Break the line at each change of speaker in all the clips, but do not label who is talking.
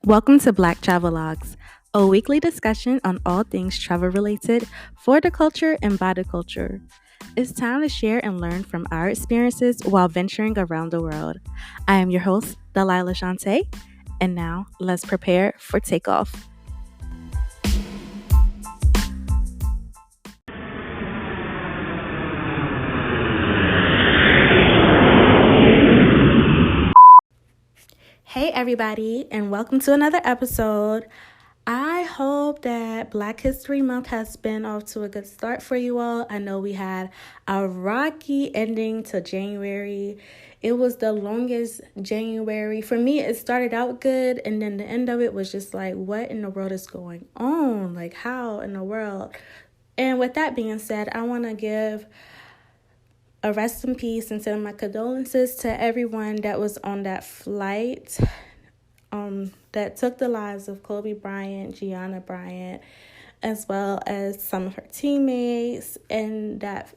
Welcome to Black Travelogues, a weekly discussion on all things travel related for the culture and by the culture. It's time to share and learn from our experiences while venturing around the world. I am your host, Delilah Shante, and now let's prepare for takeoff. Hey, everybody, and welcome to another episode. I hope that Black History Month has been off to a good start for you all. I know we had a rocky ending to January. It was the longest January. For me, it started out good, and then the end of it was just like, what in the world is going on? Like, how in the world? And with that being said, I want to give a rest in peace and send my condolences to everyone that was on that flight that took the lives of Kobe Bryant, Gianna Bryant, as well as some of her teammates, and that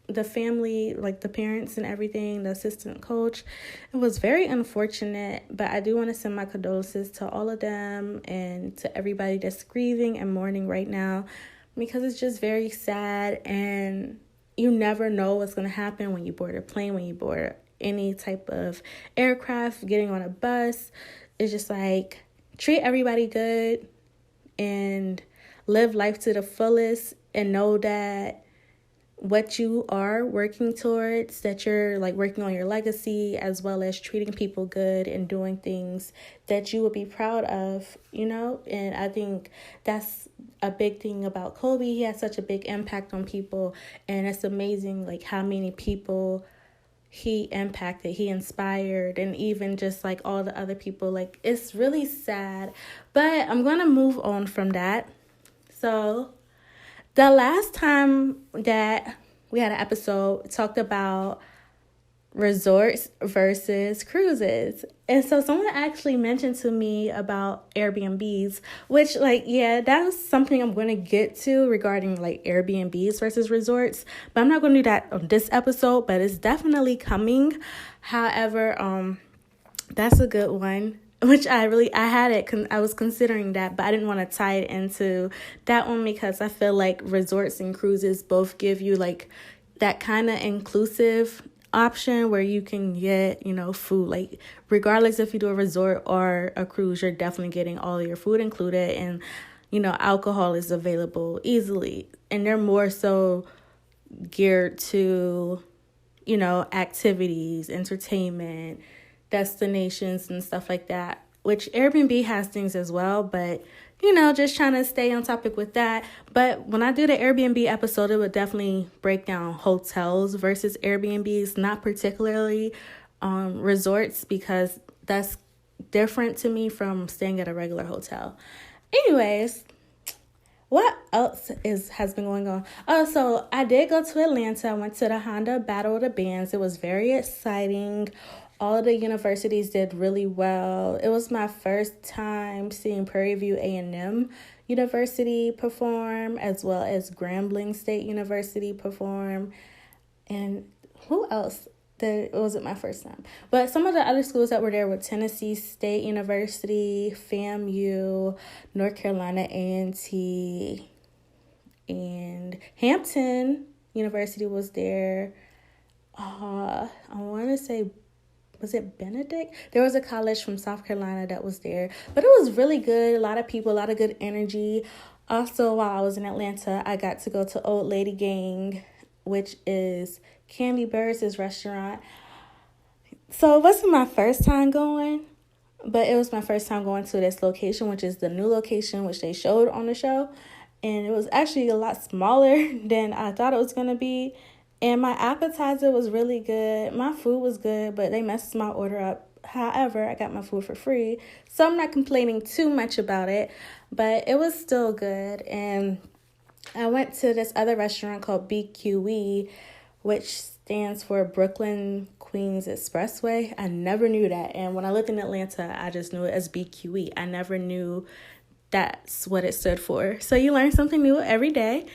the family, like the parents and everything, the assistant coach. It was very unfortunate, but I do want to send my condolences to all of them and to everybody that's grieving and mourning right now, because it's just very sad, and you never know what's going to happen when you board a plane, when you board any type of aircraft, getting on a bus. It's just like, treat everybody good and live life to the fullest, and know that what you are working towards, that you're like working on your legacy, as well as treating people good and doing things that you would be proud of, and I think that's a big thing about Kobe. He had such a big impact on people, and it's amazing like how many people he impacted, he inspired, and even just like all the other people. Like, it's really sad, but I'm gonna move on from that. So the last time that we had an episode, talked about resorts versus cruises. And so someone actually mentioned to me about Airbnbs, which that's something I'm going to get to regarding like Airbnbs versus resorts. But I'm not going to do that on this episode, but it's definitely coming. However, that's a good one, which I was considering that, but I didn't want to tie it into that one because I feel like resorts and cruises both give you like that kind of inclusive option where you can get, food. Like, regardless if you do a resort or a cruise, you're definitely getting all of your food included, and, alcohol is available easily. And they're more so geared to, activities, entertainment, destinations, and stuff like that, which Airbnb has things as well, but just trying to stay on topic with that. But when I do the Airbnb episode, it would definitely break down hotels versus Airbnbs, not particularly resorts, because that's different to me from staying at a regular hotel. Anyways, what else has been going on? Oh, so I did go to Atlanta. I went to the Honda Battle of the Bands. It was very exciting. All of the universities did really well. It was my first time seeing Prairie View A&M University perform, as well as Grambling State University perform. And who else? It wasn't my first time. But some of the other schools that were there were Tennessee State University, FAMU, North Carolina A&T, and Hampton University was there. I want to say, was it Benedict? There was a college from South Carolina that was there. But it was really good. A lot of people, a lot of good energy. Also, while I was in Atlanta, I got to go to Old Lady Gang, which is Candy Burris' restaurant. So it wasn't my first time going, but it was my first time going to this location, which is the new location, which they showed on the show. And it was actually a lot smaller than I thought it was going to be. And my appetizer was really good. My food was good, but they messed my order up. However, I got my food for free, so I'm not complaining too much about it, but it was still good. And I went to this other restaurant called BQE, which stands for Brooklyn Queens Expressway. I never knew that. And when I lived in Atlanta, I just knew it as BQE. I never knew that's what it stood for. So you learn something new every day.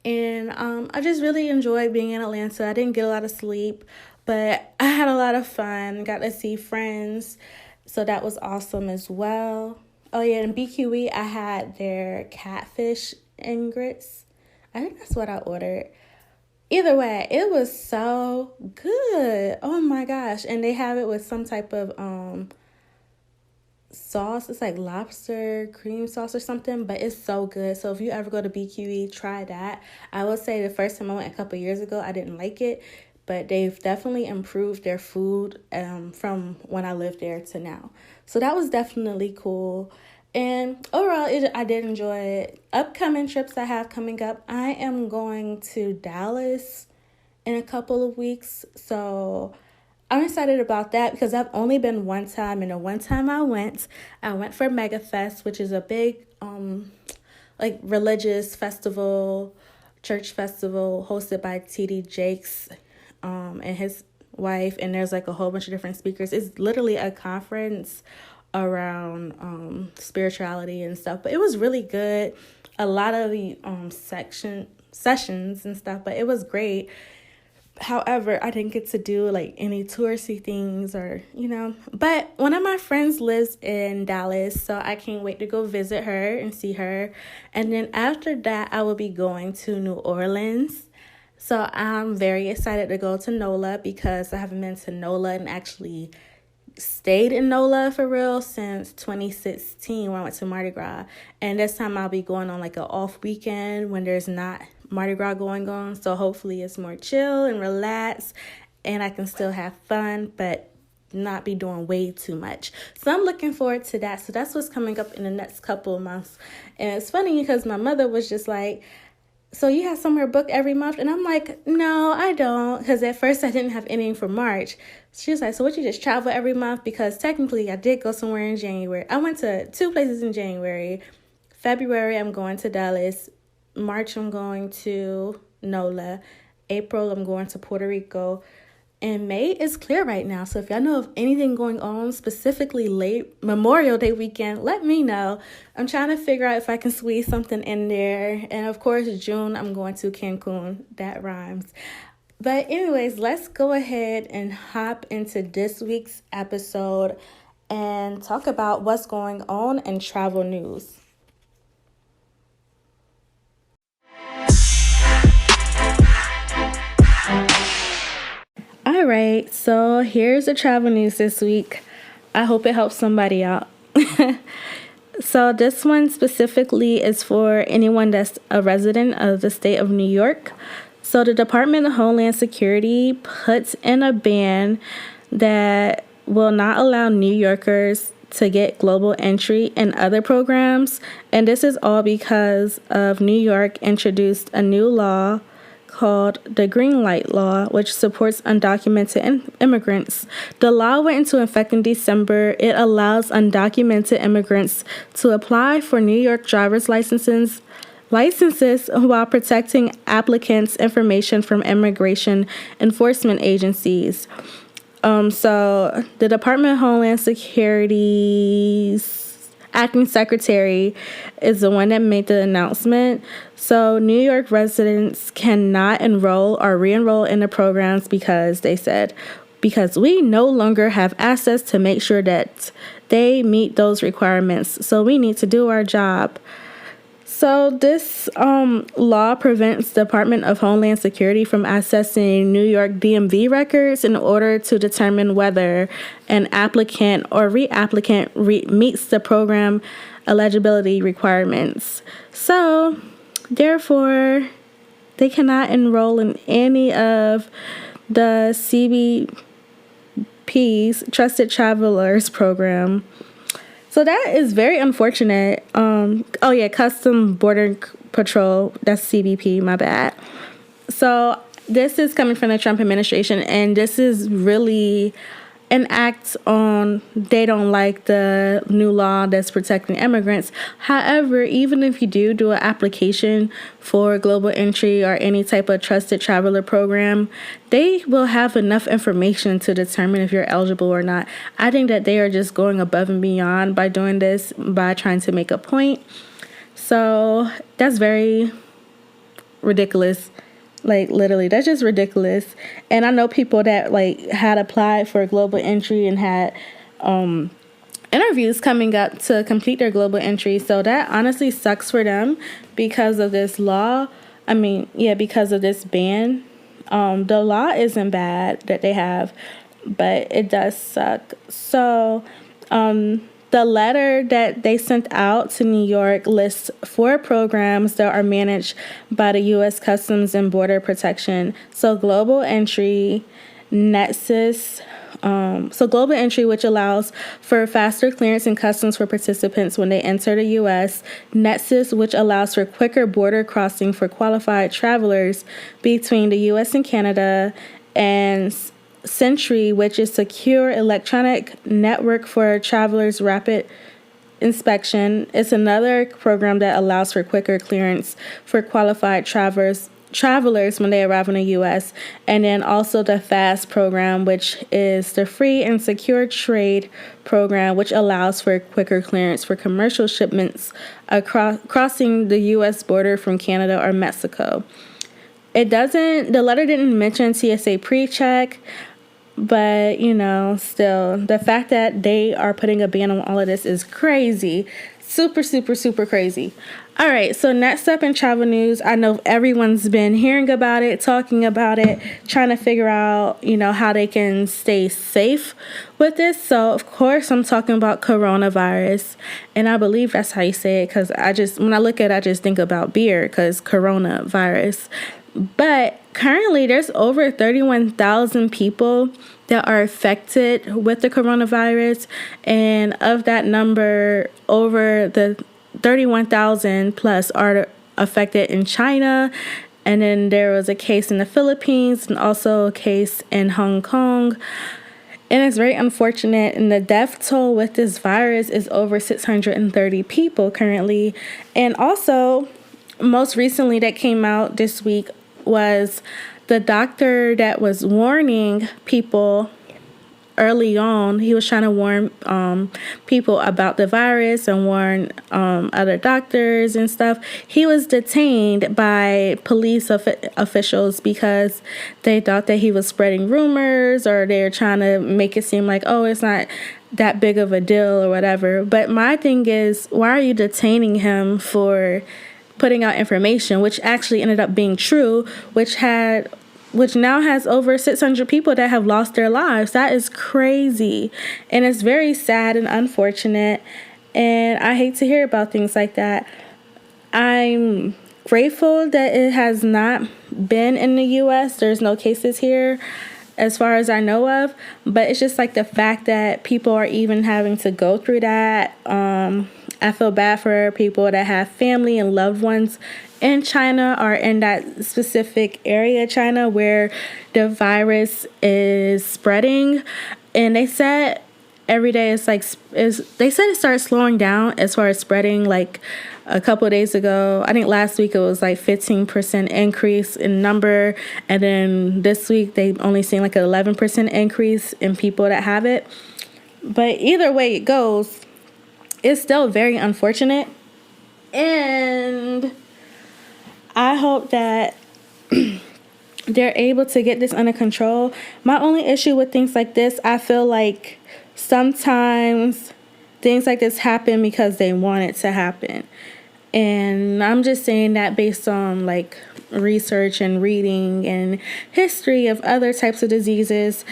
And I just really enjoyed being in Atlanta. I didn't get a lot of sleep, but I had a lot of fun. Got to see friends. So that was awesome as well. Oh yeah, in BQE I had their catfish and grits. I think that's what I ordered. Either way, it was so good. Oh my gosh. And they have it with some type of sauce. It's like lobster cream sauce or something, but it's so good. So if you ever go to BQE, try that. I will say the first time I went a couple years ago, I didn't like it, but they've definitely improved their food from when I lived there to now. So that was definitely cool. And overall, I did enjoy it. Upcoming trips I have coming up, I am going to Dallas in a couple of weeks. So I'm excited about that because I've only been one time, and the one time I went for MegaFest, which is a big like religious festival, church festival hosted by TD Jakes and his wife, and there's like a whole bunch of different speakers. It's literally a conference around spirituality and stuff, but it was really good. A lot of the sessions and stuff, but it was great. However, I didn't get to do like any touristy things or, but one of my friends lives in Dallas, so I can't wait to go visit her and see her. And then after that, I will be going to New Orleans. So I'm very excited to go to NOLA because I haven't been to NOLA and actually stayed in NOLA for real since 2016 when I went to Mardi Gras. And this time I'll be going on like an off weekend when there's not Mardi Gras going on. So hopefully it's more chill and relaxed and I can still have fun, but not be doing way too much. So I'm looking forward to that. So that's what's coming up in the next couple of months. And it's funny because my mother was just like, so you have somewhere booked every month? And I'm like, no, I don't. Because at first I didn't have anything for March. She was like, so what, you just travel every month? Because technically I did go somewhere in January. I went to 2 places in January. February, I'm going to Dallas. March, I'm going to NOLA. April, I'm going to Puerto Rico. And May is clear right now. So if y'all know of anything going on, specifically late Memorial Day weekend, let me know. I'm trying to figure out if I can squeeze something in there. And of course, June, I'm going to Cancun. That rhymes. But anyways, let's go ahead and hop into this week's episode and talk about what's going on in travel news. All right, so here's the travel news this week. I hope it helps somebody out. So this one specifically is for anyone that's a resident of the state of New York. So the Department of Homeland Security puts in a ban that will not allow New Yorkers to get global entry in other programs. And this is all because of New York introduced a new law called the Green Light Law, which supports undocumented immigrants. The law went into effect in December. It allows undocumented immigrants to apply for New York driver's licenses while protecting applicants' information from immigration enforcement agencies. So the Department of Homeland Security's acting secretary is the one that made the announcement. So New York residents cannot enroll or re-enroll in the programs because we no longer have access to make sure that they meet those requirements. So we need to do our job. So this law prevents the Department of Homeland Security from accessing New York DMV records in order to determine whether an applicant or reapplicant meets the program eligibility requirements. So, therefore, they cannot enroll in any of the CBP's Trusted Travelers program. So that is very unfortunate. Custom Border Patrol, that's CBP, my bad. So this is coming from the Trump administration, and this is really an act on they don't like the new law that's protecting immigrants. However, even if you do an application for global entry or any type of trusted traveler program, they will have enough information to determine if you're eligible or not. I think that they are just going above and beyond by doing this, by trying to make a point. So that's very ridiculous. Like, literally, that's just ridiculous. And I know people that, like, had applied for global entry and had interviews coming up to complete their global entry. So that honestly sucks for them because of this law. Because of this ban. The law isn't bad that they have, but it does suck. So the letter that they sent out to New York lists 4 programs that are managed by the U.S. Customs and Border Protection. So Global Entry, Nexus. Global Entry, which allows for faster clearance and customs for participants when they enter the U.S. Nexus, which allows for quicker border crossing for qualified travelers between the U.S. and Canada. And Sentry, which is secure electronic network for travelers' rapid inspection. It's another program that allows for quicker clearance for qualified travelers when they arrive in the U.S. And then also the FAST program, which is the Free and Secure Trade program, which allows for quicker clearance for commercial shipments crossing the U.S. border from Canada or Mexico. The letter didn't mention TSA pre-check, but, still, the fact that they are putting a ban on all of this is crazy. Super, super, super crazy. All right, so next up in travel news, I know everyone's been hearing about it, talking about it, trying to figure out, how they can stay safe with this. So, of course, I'm talking about coronavirus, and I believe that's how you say it, because when I look at it, I just think about beer, because coronavirus. But currently, there's over 31,000 people that are affected with the coronavirus, and of that number, over the 31,000 plus are affected in China, and then there was a case in the Philippines and also a case in Hong Kong. And it's very unfortunate, and the death toll with this virus is over 630 people currently. And also, most recently that came out this week was the doctor that was warning people early on. He was trying to warn people about the virus and warn other doctors and stuff. He was detained by police officials because they thought that he was spreading rumors, or they were trying to make it seem like, oh, it's not that big of a deal or whatever. But my thing is, why are you detaining him for putting out information, which actually ended up being true, which now has over 600 people that have lost their lives? That is crazy. And it's very sad and unfortunate. And I hate to hear about things like that. I'm grateful that it has not been in the U.S. There's no cases here as far as I know of. But it's just like the fact that people are even having to go through that. I feel bad for people that have family and loved ones in China or in that specific area, China, where the virus is spreading. And they said every day they said it started slowing down as far as spreading. Like a couple of days ago, I think last week it was like 15% increase in number. And then this week they only seen like an 11% increase in people that have it. But either way it goes, it's still very unfortunate. And I hope that they're able to get this under control. My only issue with things like this, I feel like sometimes things like this happen because they want it to happen. And I'm just saying that based on like research and reading and history of other types of diseases.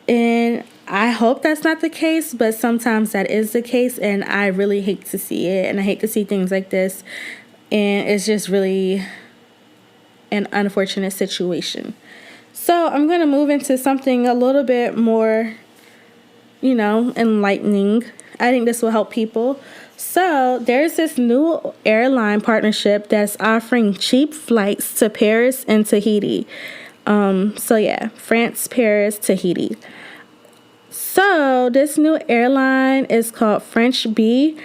And I hope that's not the case, but sometimes that is the case, and I really hate to see it, and I hate to see things like this, and it's just really an unfortunate situation. So I'm going to move into something a little bit more, enlightening. I think this will help people. So there's this new airline partnership that's offering cheap flights to Paris and Tahiti. France, Paris, Tahiti. So this new airline is called French Bee,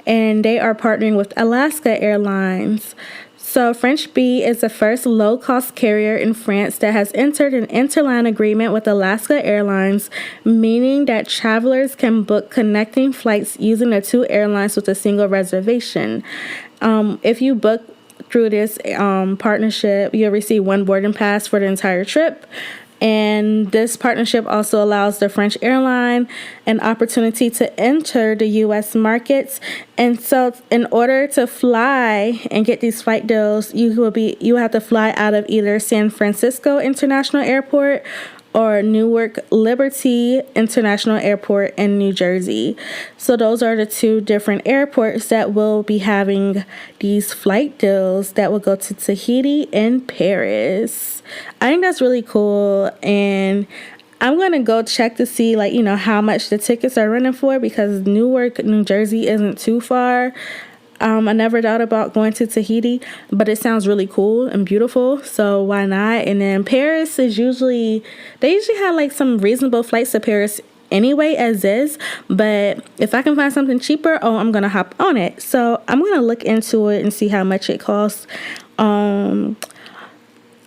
and they are partnering with Alaska Airlines. So French Bee is the first low-cost carrier in France that has entered an interline agreement with Alaska Airlines, meaning that travelers can book connecting flights using the two airlines with a single reservation. If you book through this partnership, you'll receive one boarding pass for the entire trip. And this partnership also allows the French airline an opportunity to enter the U.S. markets. And so in order to fly and get these flight deals, you have to fly out of either San Francisco International Airport or Newark Liberty International Airport in New Jersey. So those are the two different airports that will be having these flight deals that will go to Tahiti and Paris. I think that's really cool, and I'm going to go check to see how much the tickets are running for, because Newark, New Jersey isn't too far. I never thought about going to Tahiti, but it sounds really cool and beautiful, so why not? And then Paris they usually have some reasonable flights to Paris anyway as is, but if I can find something cheaper, I'm gonna hop on it. So I'm gonna look into it and see how much it costs.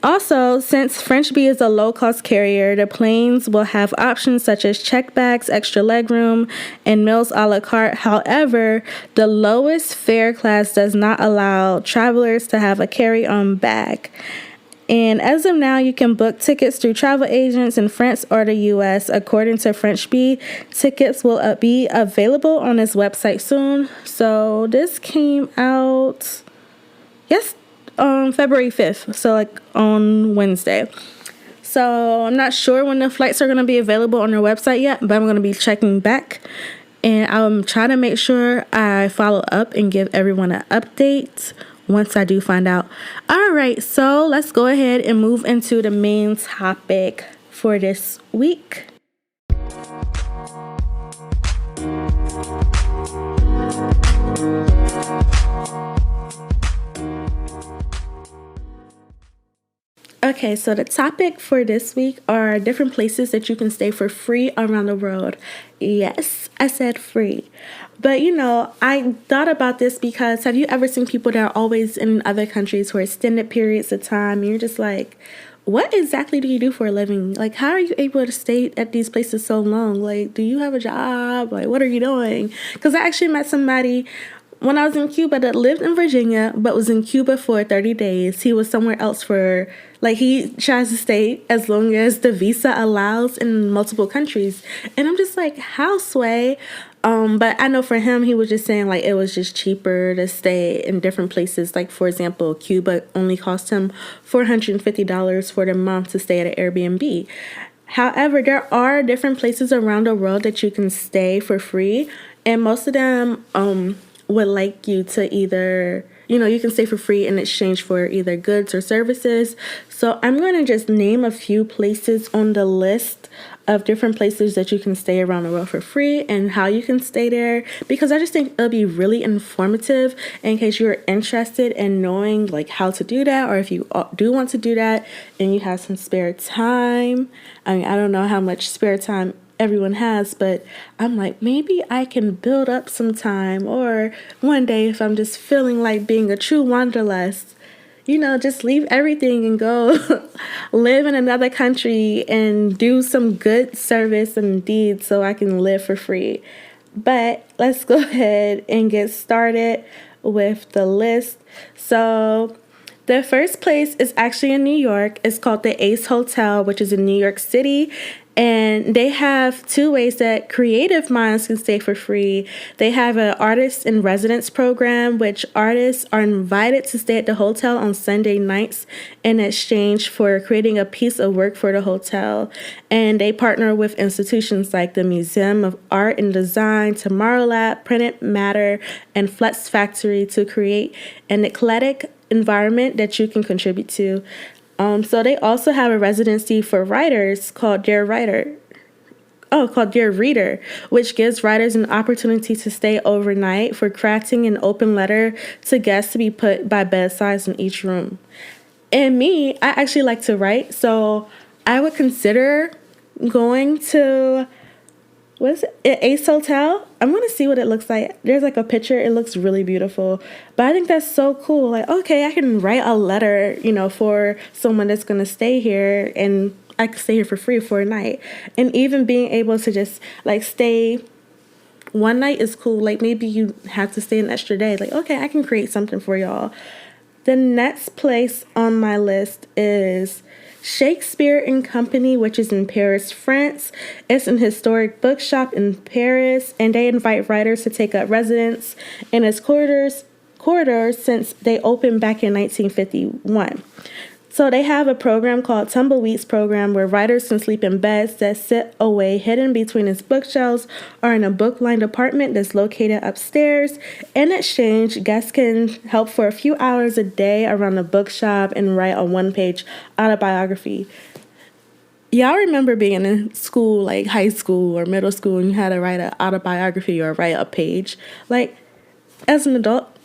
Also, since French Bee is a low-cost carrier, the planes will have options such as check bags, extra legroom, and meals a la carte. However, the lowest fare class does not allow travelers to have a carry-on bag. And as of now, you can book tickets through travel agents in France or the U.S. According to French Bee, tickets will be available on its website soon. So this came out February 5th, so on Wednesday. So I'm not sure when the flights are going to be available on their website yet, but I'm going to be checking back, and I'm trying to make sure I follow up and give everyone an update once I do find out. All right, so let's go ahead and move into the main topic for this week. Okay, so the topic for this week are different places that you can stay for free around the world. Yes, I said free. But I thought about this because have you ever seen people that are always in other countries for extended periods of time? And you're just like, what exactly do you do for a living? How are you able to stay at these places so long? Do you have a job? What are you doing? Because I actually met somebody when I was in Cuba that lived in Virginia but was in Cuba for 30 days. He was somewhere else for he tries to stay as long as the visa allows in multiple countries. And I'm just like, how sway? But I know for him, he was just saying it was just cheaper to stay in different places. For example, Cuba only cost him $450 for the month to stay at an Airbnb. However, there are different places around the world that you can stay for free, and most of them would like you to either, you can stay for free in exchange for either goods or services. So I'm going to just name a few places on the list of different places that you can stay around the world for free and how you can stay there, because I just think it'll be really informative in case you're interested in knowing how to do that, or if you do want to do that and you have some spare time. I don't know how much spare time everyone has, but I'm maybe I can build up some time, or one day if I'm just feeling like being a true wanderlust, just leave everything and go live in another country and do some good service and deeds so I can live for free. But let's go ahead and get started with the list. So the first place is actually in New York. It's called the Ace Hotel, which is in New York City. And they have two ways that creative minds can stay for free. They have an artist in residence program, which artists are invited to stay at the hotel on Sunday nights in exchange for creating a piece of work for the hotel. And they partner with institutions like the Museum of Art and Design, Tomorrow Lab, Printed Matter, and Flex Factory to create an eclectic environment that you can contribute to. So they also have a residency for writers called Dear Reader, which gives writers an opportunity to stay overnight for crafting an open letter to guests to be put by bedsides in each room. And me, I actually like to write, so I would consider going to Ace Hotel. I'm going to see what it looks like. There's a picture. It looks really beautiful. But I think that's so cool. Okay, I can write a letter, for someone that's going to stay here, and I can stay here for free for a night. And even being able to just stay one night is cool. Maybe you have to stay an extra day. Okay, I can create something for y'all. The next place on my list is Shakespeare and Company, which is in Paris, France. It's an historic bookshop in Paris, and they invite writers to take up residence in its corridors since they opened back in 1951. So they have a program called Tumbleweeds Program where writers can sleep in beds that sit away hidden between its bookshelves or in a book-lined apartment that's located upstairs. In exchange, guests can help for a few hours a day around the bookshop and write a one-page autobiography. Y'all remember being in school, like high school or middle school, and you had to write an autobiography or write a page? Like, as an adult,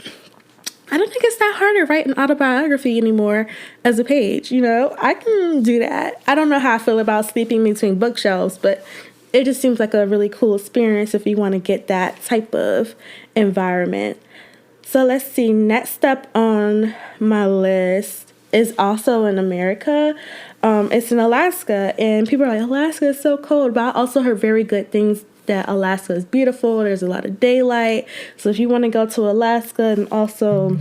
I don't think it's that hard to write an autobiography anymore as a page, I can do that. I don't know how I feel about sleeping between bookshelves, but it just seems like a really cool experience if you want to get that type of environment. So let's see, next up on my list is also in America. It's in Alaska, and people are like, Alaska is so cold, but I also heard very good things that Alaska is beautiful. There's a lot of daylight. So if you want to go to Alaska and also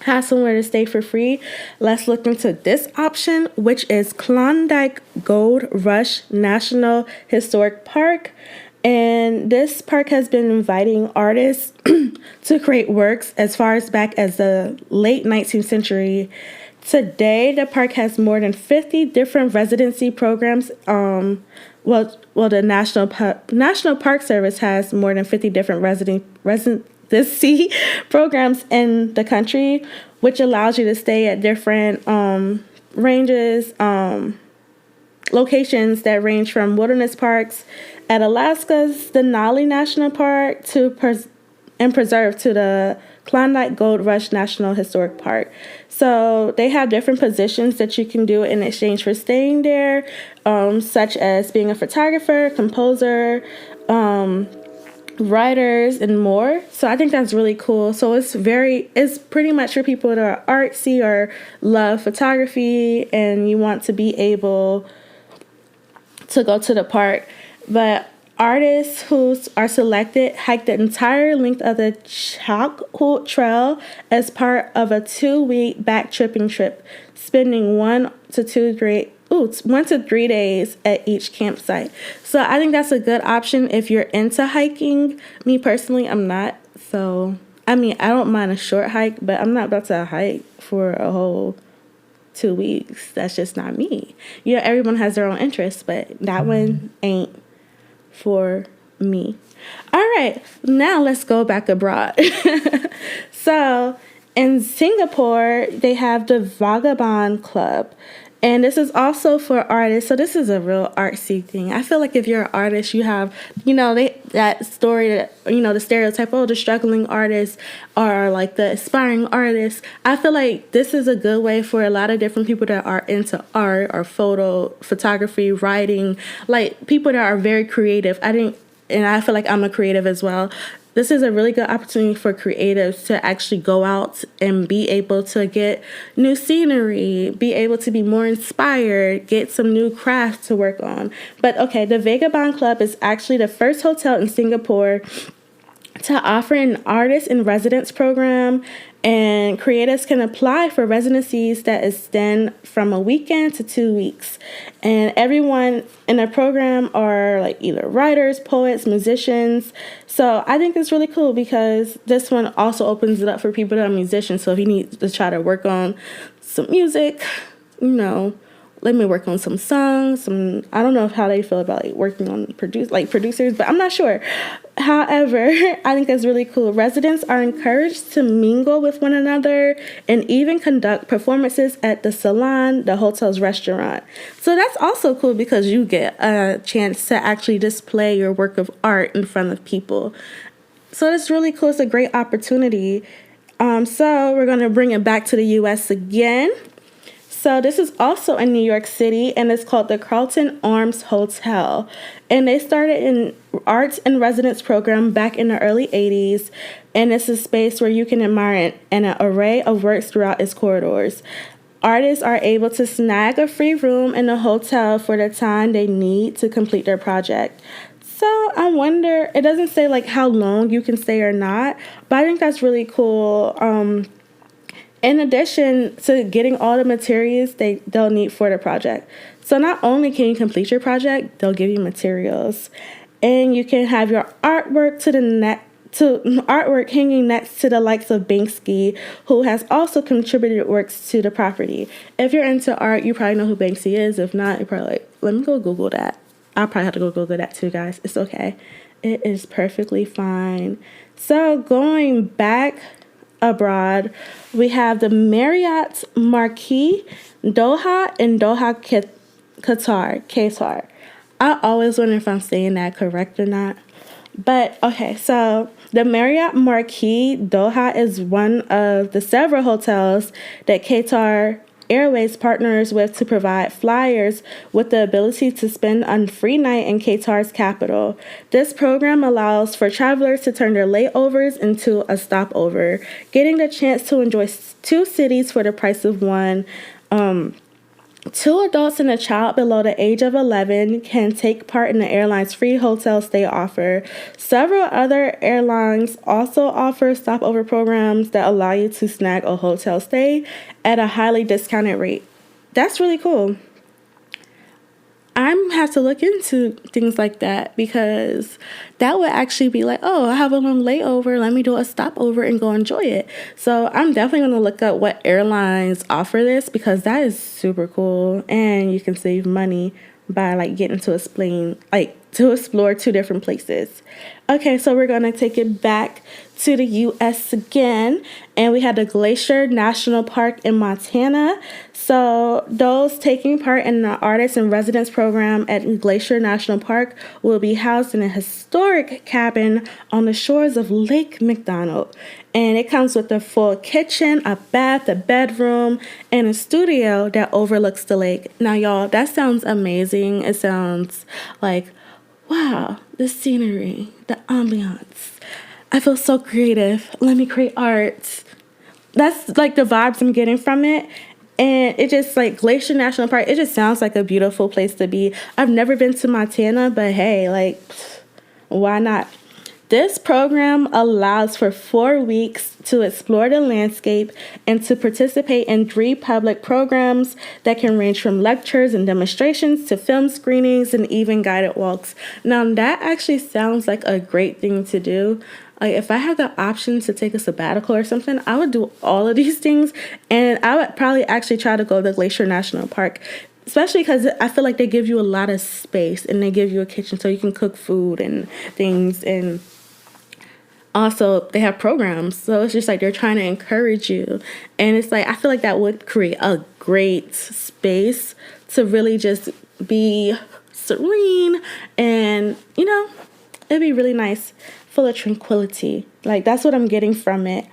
have somewhere to stay for free, let's look into this option, which is Klondike Gold Rush National Historic Park. And this park has been inviting artists to create works as far as back as the late 19th century. Today, the park has more than 50 different residency programs. The National Park Service has more than 50 different residency programs in the country, which allows you to stay at different ranges, locations that range from wilderness parks at Alaska's Denali National Park to preserve to the Klondike Gold Rush National Historic Park. So they have different positions that you can do in exchange for staying there, such as being a photographer, composer, writers, and more. So I think that's really cool. So it's pretty much for people that are artsy or love photography and you want to be able to go to the park. But artists who are selected hike the entire length of the Chilkoot Trail as part of a 2-week backtripping trip, spending 1 to 3 days at each campsite. So I think that's a good option if you're into hiking. Me personally, I'm not. So, I don't mind a short hike, but I'm not about to hike for a whole 2 weeks. That's just not me. Everyone has their own interests, but that one ain't for me. All right, now let's go back abroad. So in Singapore, they have the Vagabond Club. And this is also for artists. So this is a real artsy thing. I feel like if you're an artist, you have, that story that, the stereotype, the struggling artist or like the aspiring artist. I feel like this is a good way for a lot of different people that are into art or photography, writing, like people that are very creative. And I feel like I'm a creative as well. This is a really good opportunity for creatives to actually go out and be able to get new scenery, be able to be more inspired, get some new crafts to work on. But okay, the Vagabond Club is actually the first hotel in Singapore to offer an artist in residence program, and creatives can apply for residencies that extend from a weekend to 2 weeks. And everyone in the program are like either writers, poets, musicians. So I think it's really cool because this one also opens it up for people that are musicians. So if you need to try to work on some music, let me work on some songs. I don't know how they feel about working on producers, but I'm not sure. However, I think that's really cool. Residents are encouraged to mingle with one another and even conduct performances at the salon, the hotel's restaurant. So that's also cool because you get a chance to actually display your work of art in front of people. So that's really cool. It's a great opportunity. So we're going to bring it back to the U.S. again. So this is also in New York City, and it's called the Carlton Arms Hotel. And they started an arts and residence program back in the early 80s, and it's a space where you can admire an array of works throughout its corridors. Artists are able to snag a free room in the hotel for the time they need to complete their project. So I wonder, it doesn't say how long you can stay or not, but I think that's really cool. In addition to getting all the materials they'll need for the project. So not only can you complete your project, they'll give you materials. And you can have your artwork to artwork hanging next to the likes of Banksy, who has also contributed works to the property. If you're into art, you probably know who Banksy is. If not, you're probably like, let me go Google that. I'll probably have to go Google that too, guys. It's okay. It is perfectly fine. So going back abroad, we have the Marriott Marquis Doha in Doha, Qatar. I always wonder if I'm saying that correct or not. But okay, so the Marriott Marquis Doha is one of the several hotels that Qatar Airways partners with to provide flyers with the ability to spend a free night in Qatar's capital. This program allows for travelers to turn their layovers into a stopover, getting the chance to enjoy two cities for the price of one. Two adults and a child below the age of 11 can take part in the airline's free hotel stay offer. Several other airlines also offer stopover programs that allow you to snag a hotel stay at a highly discounted rate. That's really cool. I'm have to look into things like that because that would actually be like, oh, I have a long layover. Let me do a stopover and go enjoy it. So I'm definitely going to look up what airlines offer this because that is super cool. And you can save money by like getting to explore two different places. Okay, so we're going to take it back to the U.S. again, and we had the Glacier National Park in Montana. So those taking part in the Artists in Residence program at Glacier National Park will be housed in a historic cabin on the shores of Lake McDonald. And it comes with a full kitchen, a bath, a bedroom, and a studio that overlooks the lake. Now, y'all, that sounds amazing. It sounds like, wow, the scenery, the ambiance. I feel so creative. Let me create art. That's like the vibes I'm getting from it. And it just like Glacier National Park, it just sounds like a beautiful place to be. I've never been to Montana, but hey, like, why not? This program allows for 4 weeks to explore the landscape and to participate in 3 public programs that can range from lectures and demonstrations to film screenings and even guided walks. Now, that actually sounds like a great thing to do. Like, if I had the option to take a sabbatical or something, I would do all of these things, and I would probably actually try to go to Glacier National Park, especially because I feel like they give you a lot of space, and they give you a kitchen so you can cook food and things, and also they have programs, so it's just like they're trying to encourage you, and it's like I feel like that would create a great space to really just be serene, and it'd be really nice, full of tranquility. Like, that's what I'm getting from it.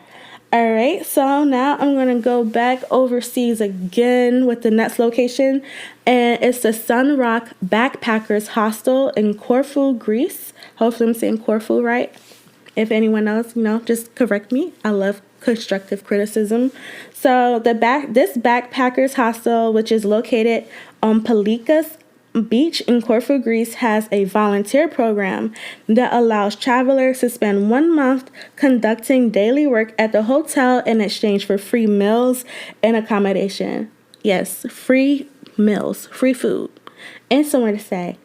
All right, so now I'm going to go back overseas again with the next location, and it's the Sun Rock Backpackers Hostel in Corfu, Greece. Hopefully I'm saying Corfu right. If anyone knows, just correct me. I love constructive criticism. So this Backpackers Hostel, which is located on Pelikas Beach in Corfu, Greece, has a volunteer program that allows travelers to spend 1 month conducting daily work at the hotel in exchange for free meals and accommodation. Yes, free meals, free food, and somewhere to stay.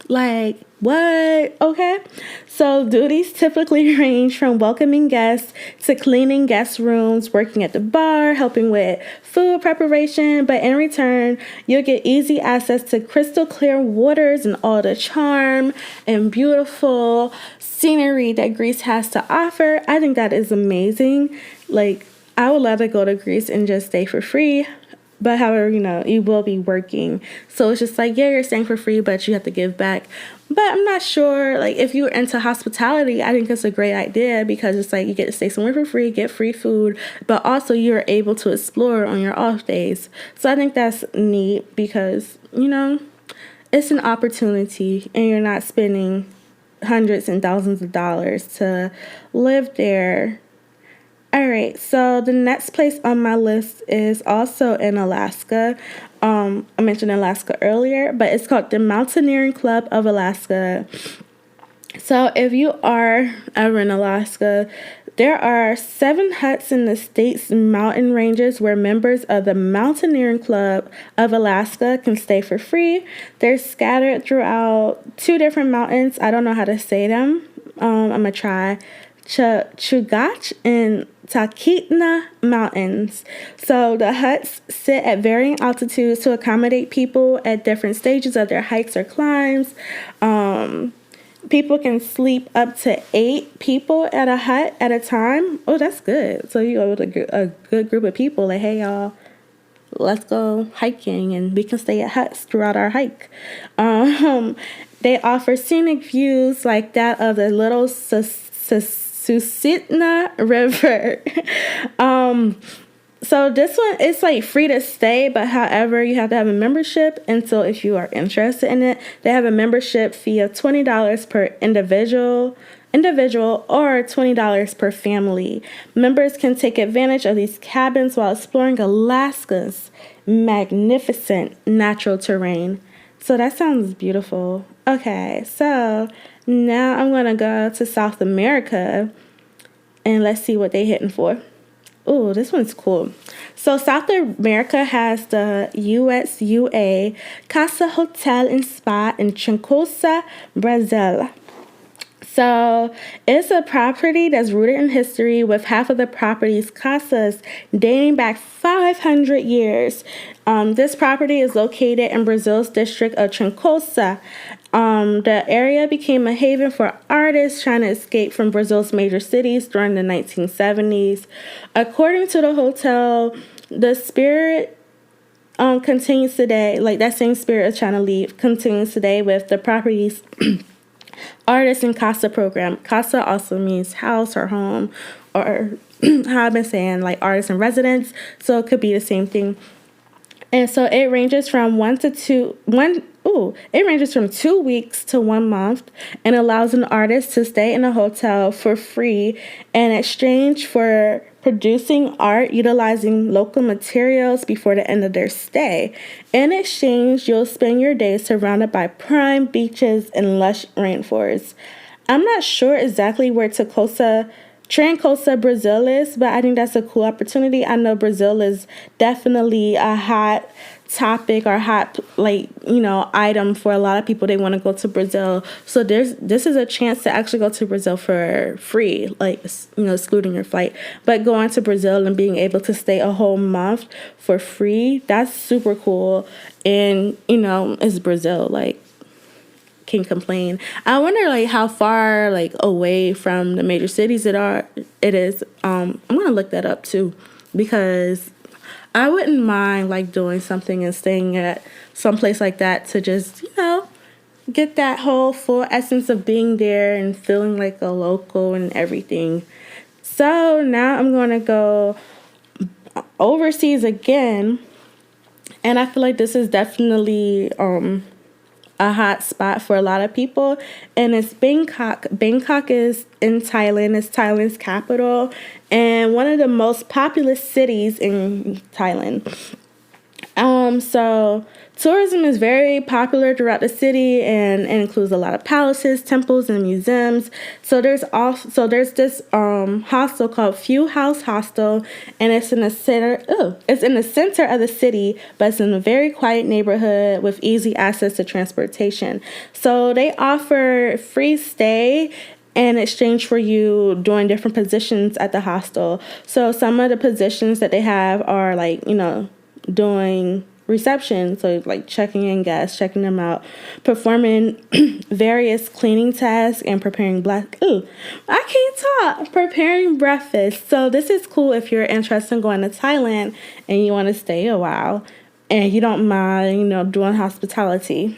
Like, what? Okay. So duties typically range from welcoming guests to cleaning guest rooms, working at the bar, helping with food preparation. But in return, you'll get easy access to crystal clear waters and all the charm and beautiful scenery that Greece has to offer. I think that is amazing. Like, I would love to go to Greece and just stay for free. But however, you will be working. So it's just like, yeah, you're staying for free, but you have to give back. But I'm not sure, like, if you're into hospitality, I think it's a great idea because it's like you get to stay somewhere for free, get free food, but also you're able to explore on your off days. So I think that's neat because, it's an opportunity and you're not spending hundreds and thousands of dollars to live there. All right, so the next place on my list is also in Alaska. I mentioned Alaska earlier, but it's called the Mountaineering Club of Alaska. So if you are ever in Alaska, There are 7 huts in the state's mountain ranges where members of the Mountaineering Club of Alaska can stay for free. They're scattered throughout 2 different mountains. I don't know how to say them. I'm going to try. Chugach and Talkeetna Mountains. So the huts sit at varying altitudes to accommodate people at different stages of their hikes or climbs. People can sleep up to 8 people at a hut at a time. Oh, that's good. So you go with a good group of people. Like, hey, y'all, let's go hiking, and we can stay at huts throughout our hike. They offer scenic views like that of the Little Susitna River. So this one, it's like free to stay, but however, you have to have a membership. And so if you are interested in it, they have a membership fee of $20 per individual or $20 per family. Members can take advantage of these cabins while exploring Alaska's magnificent natural terrain. So that sounds beautiful. Okay, so now I'm going to go to South America and let's see what they're hitting for. Oh, this one's cool. So South America has the USUA Casa Hotel and Spa in Trancosa, Brazil. So it's a property that's rooted in history, with half of the property's casas dating back 500 years. This property is located in Brazil's district of Trancosa. The area became a haven for artists trying to escape from Brazil's major cities during the 1970s. According to the hotel, the spirit continues today, like that same spirit is trying to leave, continues today with the property's Artist in Casa program. Casa also means house or home, or how I've been saying, like artist in residence. So it could be the same thing. And so it ranges from 2 weeks to 1 month, and allows an artist to stay in a hotel for free in exchange for producing art utilizing local materials before the end of their stay. In exchange, you'll spend your days surrounded by prime beaches and lush rainforests. I'm not sure exactly where Trancosa, Brazil is, but I think that's a cool opportunity. I know Brazil is definitely a hot topic or hot, item for a lot of people. They want to go to Brazil. So this is a chance to actually go to Brazil for free, excluding your flight. But going to Brazil and being able to stay a whole month for free, that's super cool. And, it's Brazil, can't complain. I wonder how far away from the major cities it is. I'm gonna look that up too, because I wouldn't mind doing something and staying at some place like that to just get that whole full essence of being there and feeling like a local and everything. So now I'm gonna go overseas again, and I feel like this is definitely a hot spot for a lot of people, and it's Bangkok. Bangkok is in Thailand. It's Thailand's capital and one of the most populous cities in Thailand. So tourism is very popular throughout the city, and it includes a lot of palaces, temples, and museums. So there's this hostel called Phu House Hostel, and it's in the center. It's in the center of the city, but it's in a very quiet neighborhood with easy access to transportation. So they offer free stay in exchange for you doing different positions at the hostel. So some of the positions that they have are doing reception, so checking in guests, checking them out, performing various cleaning tasks, and preparing preparing breakfast. So this is cool if you're interested in going to Thailand and you want to stay a while and you don't mind, doing hospitality.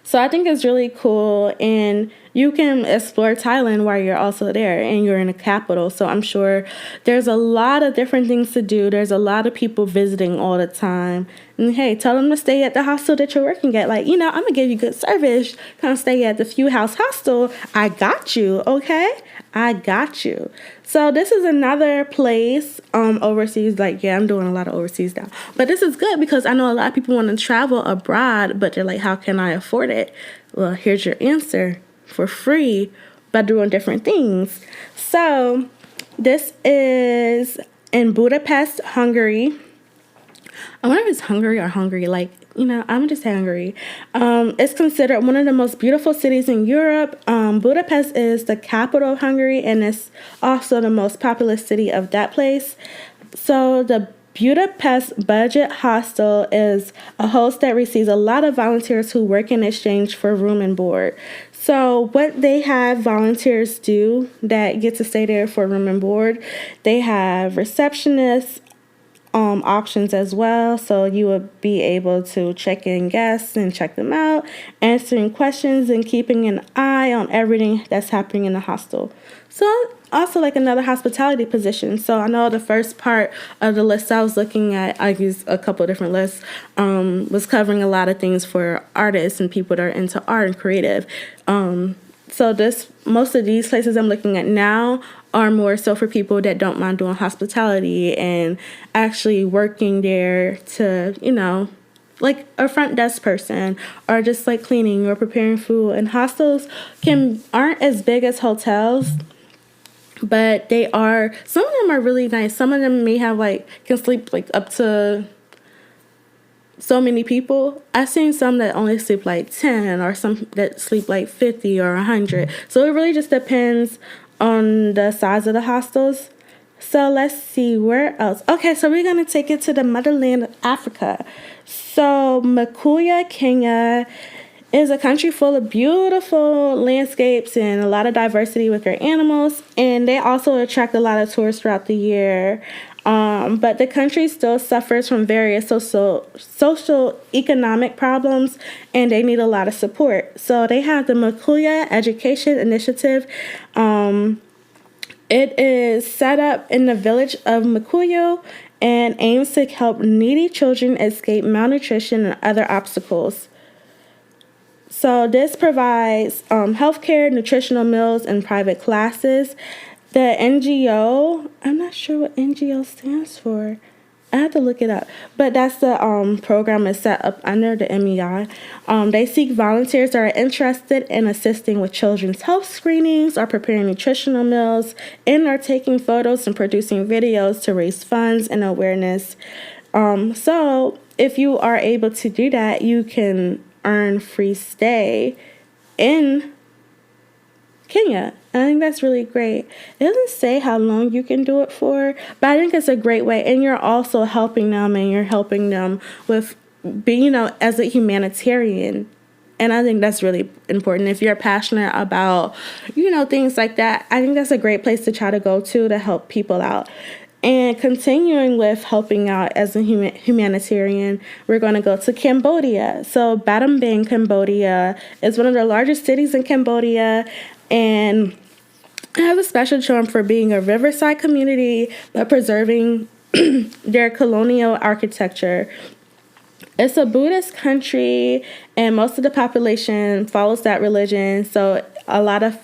So I think it's really cool, and you can explore Thailand while you're also there, and you're in the capital. So I'm sure there's a lot of different things to do. There's a lot of people visiting all the time. And hey, tell them to stay at the hostel that you're working at. I'm going to give you good service. Come stay at the Phu House Hostel. I got you, okay? I got you. So this is another place overseas. I'm doing a lot of overseas now. But this is good because I know a lot of people want to travel abroad, but they're how can I afford it? Well, here's your answer. For free by doing different things. So This is in Budapest, Hungary. I wonder if it's Hungary or Hungary. Like, I'm just Hungary. It's considered one of the most beautiful cities in Europe. Budapest is the capital of Hungary, and it's also the most populous city of that place. So the Budapest Budget Hostel is a host that receives a lot of volunteers who work in exchange for room and board. So what they have volunteers do that get to stay there for room and board, they have receptionists, options as well. So you would be able to check in guests and check them out, answering questions and keeping an eye on everything that's happening in the hostel. So also like another hospitality position. So I know the first part of the list I was looking at, I used a couple of different lists, was covering a lot of things for artists and people that are into art and creative. So most of these places I'm looking at now are more so for people that don't mind doing hospitality and actually working there to, like a front desk person or just like cleaning or preparing food. And hostels aren't as big as hotels, but some of them are really nice. Some of them may have can sleep up to so many people. I've seen some that only sleep 10 or some that sleep 50 or 100. So it really just depends on the size of the hostels. So let's see, where else? Okay, so we're going to take it to the motherland of Africa. So Makuya, Kenya is a country full of beautiful landscapes and a lot of diversity with their animals. And they also attract a lot of tourists throughout the year. But the country still suffers from various social economic problems, and they need a lot of support. So they have the Makuya Education Initiative. It is set up in the village of Makuyu and aims to help needy children escape malnutrition and other obstacles. So this provides healthcare, nutritional meals, and private classes. The NGO, I'm not sure what NGO stands for. I have to look it up. But that's the program is set up under the MEI. They seek volunteers that are interested in assisting with children's health screenings or preparing nutritional meals and are taking photos and producing videos to raise funds and awareness. So if you are able to do that, you can earn free stay in Kenya. I think that's really great. It doesn't say how long you can do it for, but I think it's a great way. And you're also helping them, and you're helping them with being, as a humanitarian. And I think that's really important. If you're passionate about, things like that, I think that's a great place to try to go to help people out. And continuing with helping out as a humanitarian, we're going to go to Cambodia. So Battambang, Cambodia is one of the largest cities in Cambodia, and it has a special charm for being a riverside community, but preserving their colonial architecture. It's a Buddhist country, and most of the population follows that religion. So a lot of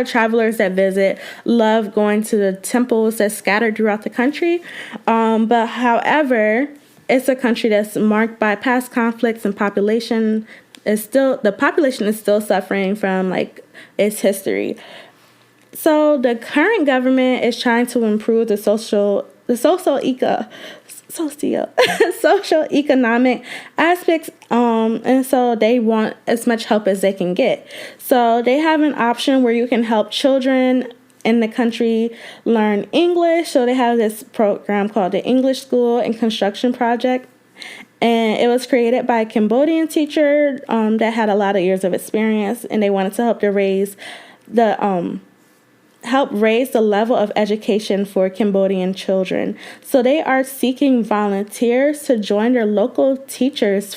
travelers that visit love going to the temples that's scattered throughout the country. But however, it's a country that's marked by past conflicts, and the population is still suffering from its history. So the current government is trying to improve the socio-economic aspects, and so they want as much help as they can get. So they have an option where you can help children in the country learn English. So they have this program called the English School and Construction Project, and it was created by a Cambodian teacher that had a lot of years of experience, and they wanted to help raise the level of education for Cambodian children. So they are seeking volunteers to join their local teachers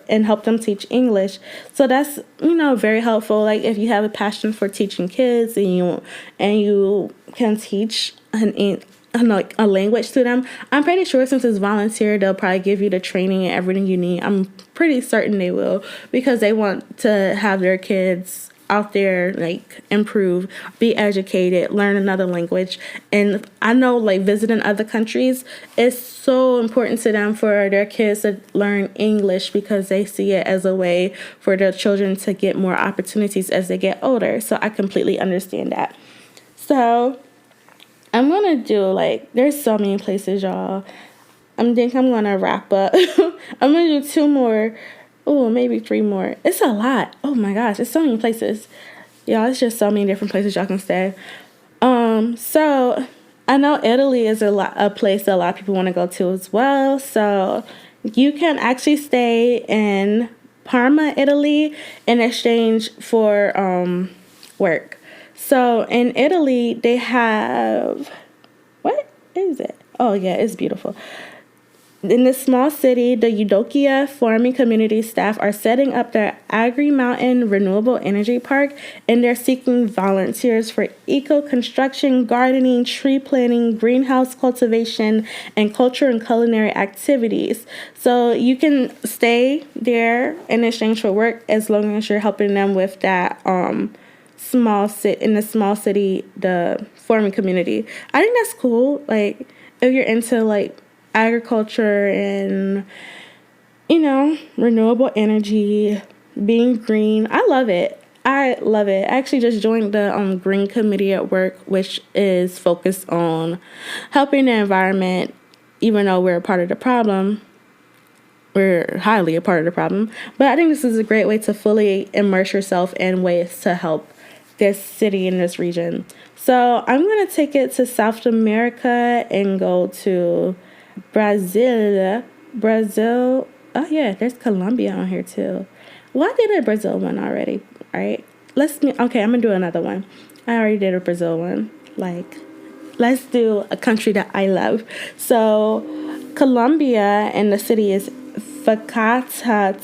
and help them teach English. So that's very helpful. If you have a passion for teaching kids and you can teach a language to them, I'm pretty sure since it's volunteer, they'll probably give you the training and everything you need. I'm pretty certain they will, because they want to have their kids out there improve, be educated, learn another language. And I know visiting other countries is so important to them for their kids to learn English, because they see it as a way for their children to get more opportunities as they get older. So I completely understand that. So I'm gonna do like there's so many places, y'all. I think I'm gonna wrap up. I'm gonna do 2 more. Oh, maybe 3 more. It's a lot. Oh my gosh, it's so many places. Y'all, it's just so many different places y'all can stay. So I know Italy is a place that a lot of people want to go to as well. So you can actually stay in Parma, Italy, in exchange for work. So in Italy, they have, what is it? Oh yeah, it's beautiful. In this small city, the Eudokia farming community staff are setting up their Agri Mountain Renewable Energy Park, and they're seeking volunteers for eco-construction, gardening, tree planting, greenhouse cultivation, and culture and culinary activities. So you can stay there in exchange for work as long as you're helping them with that in the small city, the farming community. I think that's cool. Like, if you're into like agriculture and, renewable energy, being green. I love it. I actually just joined the green committee at work, which is focused on helping the environment. Even though we're a part of the problem, we're highly a part of the problem. But I think this is a great way to fully immerse yourself in ways to help this city in this region. So I'm going to take it to South America and go to Brazil. Oh yeah, there's Colombia on here too. Well, I did a Brazil one already, right? Okay, I'm gonna do another one. I already did a Brazil one. Like, let's do a country that I love. So Colombia, and the city is Facatativa.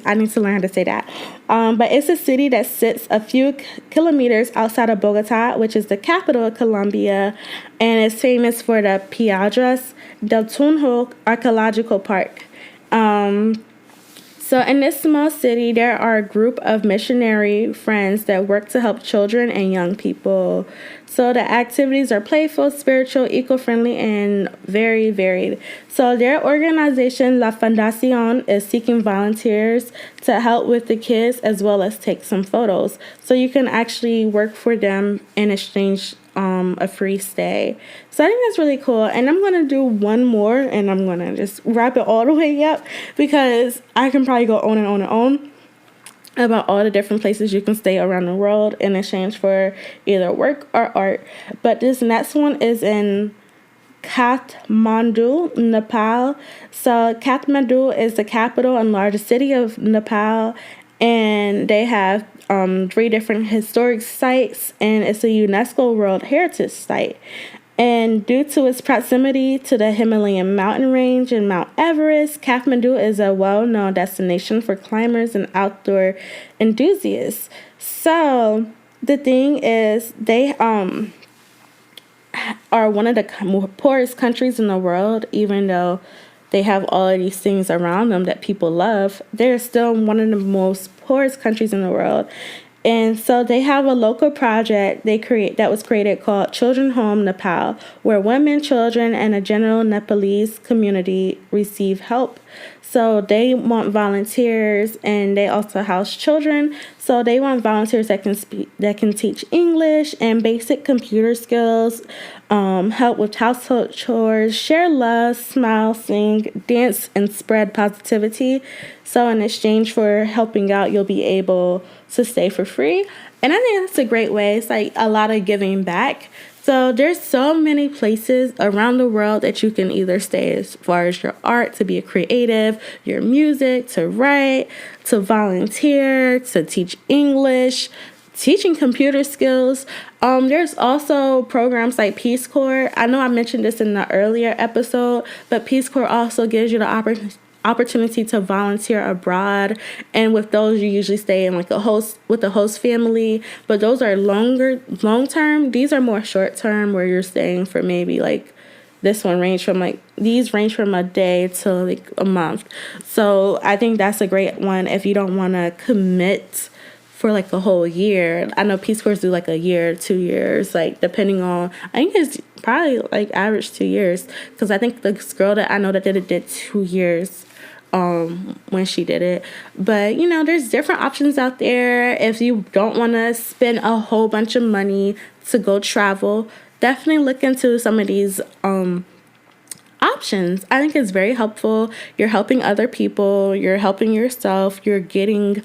I need to learn how to say that. But it's a city that sits a few kilometers outside of Bogota, which is the capital of Colombia, and is famous for the Piedras del Tunjo Archaeological Park. So in this small city, there are a group of missionary friends that work to help children and young people. So the activities are playful, spiritual, eco-friendly, and very varied. So their organization, La Fundación, is seeking volunteers to help with the kids as well as take some photos. So you can actually work for them in exchange a free stay. So I think that's really cool. And I'm going to do one more, and I'm going to just wrap it all the way up because I can probably go on and on and on about all the different places you can stay around the world in exchange for either work or art. But this next one is in Kathmandu, Nepal. So Kathmandu is the capital and largest city of Nepal, and they have 3 different historic sites, and it's a UNESCO World Heritage Site. And due to its proximity to the Himalayan mountain range and Mount Everest, Kathmandu is a well-known destination for climbers and outdoor enthusiasts. So the thing is, they are one of the poorest countries in the world. Even though they have all of these things around them that people love, they're still one of the most poorest countries in the world. And so they have a local project that was created called Children Home Nepal, where women, children, and a general Nepalese community receive help. So they want volunteers, and they also house children. So they want volunteers that can teach English and basic computer skills, help with household chores, share love, smile, sing, dance, and spread positivity. So in exchange for helping out, you'll be able to stay for free. And I think that's a great way. It's like a lot of giving back. So there's so many places around the world that you can either stay as far as your art, to be a creative, your music, to write, to volunteer, to teach English, teaching computer skills. There's also programs like Peace Corps. I know I mentioned this in the earlier episode, but Peace Corps also gives you the opportunity to volunteer abroad, and with those you usually stay in like a host family, but those are long term. These are more short term, where you're staying for maybe like these range from a day to like a month. So I think that's a great one if you don't want to commit for like a whole year. I know Peace Corps do like a year, 2 years, like depending on, I think it's probably like average 2 years, because I think the girl that I know that did it did 2 years. when she did it. But there's different options out there. If you don't want to spend a whole bunch of money to go travel, definitely look into some of these options. I think it's very helpful. You're helping other people, you're helping yourself, you're getting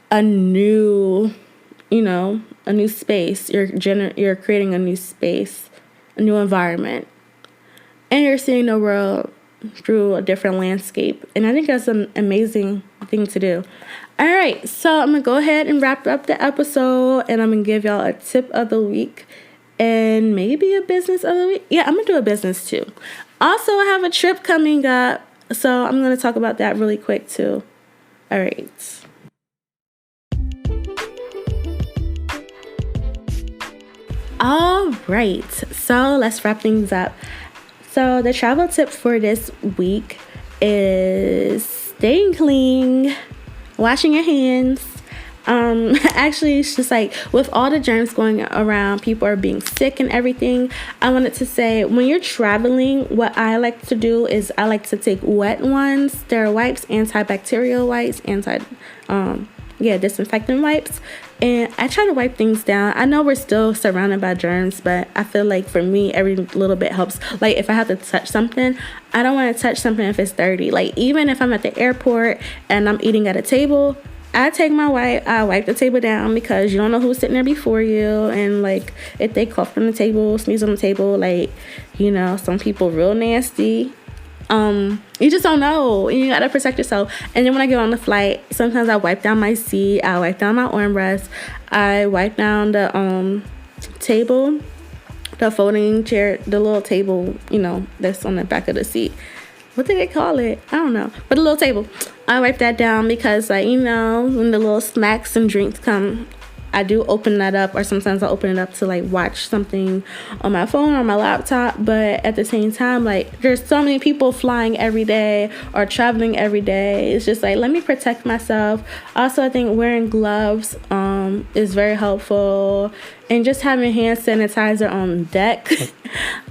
a new space. You're creating a new space, a new environment, and you're seeing the world through a different landscape. And I think that's an amazing thing to do. All right, so I'm gonna go ahead and wrap up the episode, and I'm gonna give y'all a tip of the week and maybe a business of the week. Yeah, I'm gonna do a business too. Also, I have a trip coming up, so I'm gonna talk about that really quick too. All right. All right, so let's wrap things up. So the travel tip for this week is staying clean, washing your hands. Actually, it's just like with all the germs going around, people are being sick and everything. I wanted to say, when you're traveling, what I like to do is I like to take wet ones, sterile wipes, antibacterial wipes, disinfectant wipes, and I try to wipe things down. I know we're still surrounded by germs, but I feel like for me, every little bit helps. Like if I have to touch something, I don't want to touch something if it's dirty. Like even if I'm at the airport and I'm eating at a table, I take my wipe, I wipe the table down, because you don't know who's sitting there before you, and like if they cough on the table, sneeze on the table, like some people real nasty. You just don't know, and you gotta protect yourself. And then when I get on the flight, sometimes I wipe down my seat, I wipe down my armrest, I wipe down the table, the folding chair, the little table, that's on the back of the seat. What do they call it? I don't know. But a little table. I wipe that down because, when the little snacks and drinks come, I do open that up, or sometimes I open it up to watch something on my phone or my laptop. But at the same time, there's so many people flying every day or traveling every day. It's just let me protect myself. Also, I think wearing gloves is very helpful, and just having hand sanitizer on deck.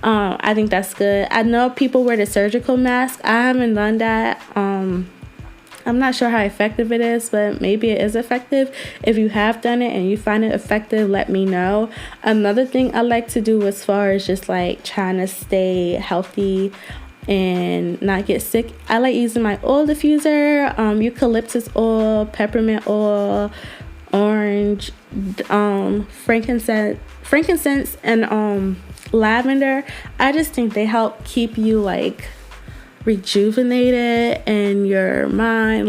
I think that's good. I know people wear the surgical mask. I haven't done that. I'm not sure how effective it is, but maybe it is effective. If you have done it and you find it effective, let me know. Another thing I like to do as far as just trying to stay healthy and not get sick, I like using my oil diffuser, eucalyptus oil, peppermint oil, orange, frankincense, and lavender. I just think they help keep you rejuvenated and your mind.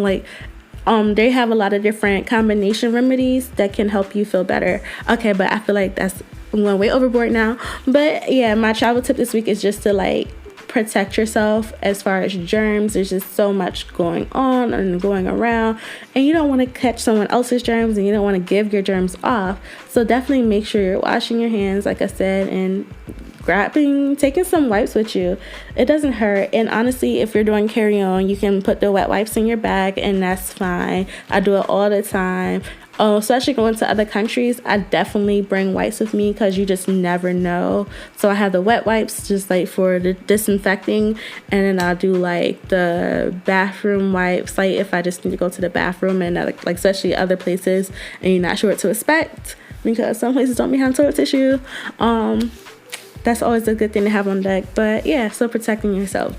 They have a lot of different combination remedies that can help you feel better. Okay, but I feel like I'm going way overboard now. But yeah, my travel tip this week is just to protect yourself as far as germs. There's just so much going on and going around, and you don't want to catch someone else's germs, and you don't want to give your germs off. So definitely make sure you're washing your hands, like I said, and taking some wipes with you. It doesn't hurt. And honestly, if you're doing carry-on, you can put the wet wipes in your bag, and that's fine. I do it all the time. Especially going to other countries, I definitely bring wipes with me, because you just never know. So I have the wet wipes just for the disinfecting, and then I'll do the bathroom wipes, if I just need to go to the bathroom, and especially other places and you're not sure what to expect, because some places don't be having toilet tissue. That's always a good thing to have on deck. But yeah, so protecting yourself.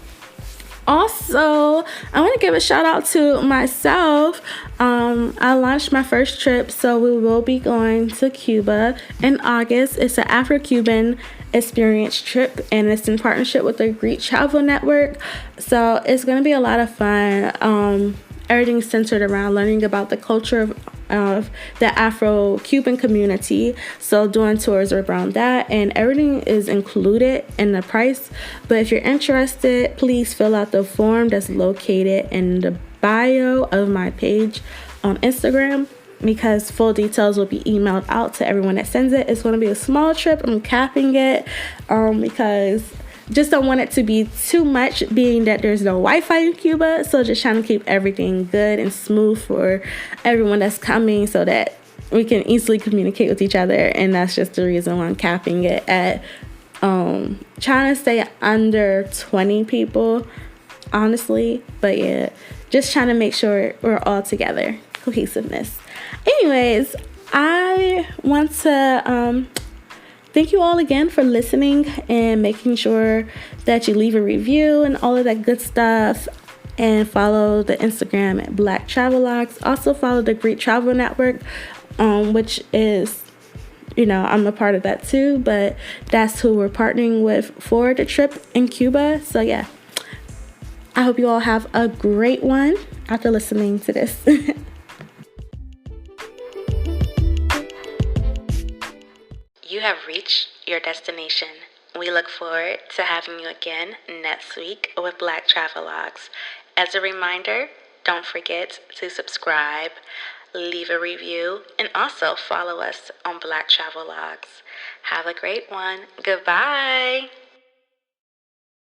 Also, I want to give a shout out to myself. I launched my first trip, so we will be going to Cuba in August. It's an Afro-Cuban experience trip, and it's in partnership with the Greek Travel Network. So it's going to be a lot of fun. Everything's centered around learning about the culture of the Afro-Cuban community. So doing tours around that, and everything is included in the price. But if you're interested, please fill out the form that's located in the bio of my page on Instagram, because full details will be emailed out to everyone that sends it. It's going to be a small trip. I'm capping it because just don't want it to be too much, being that there's no Wi-Fi in Cuba. So just trying to keep everything good and smooth for everyone that's coming, so that we can easily communicate with each other. And that's just the reason why I'm capping it at trying to stay under 20 people. honestly. But yeah, just trying to make sure we're all together. Cohesiveness. Anyways, I want to thank you all again for listening and making sure that you leave a review and all of that good stuff. And follow the Instagram at Black Travelogues. Also follow the Greek Travel Network, which is, I'm a part of that too, but that's who we're partnering with for the trip in Cuba. So yeah, I hope you all have a great one after listening to this. You have reached your destination. We look forward to having you again next week with Black Travelogues. As a reminder, don't forget to subscribe, leave a review, and also follow us on Black Travelogues. Have a great one. Goodbye.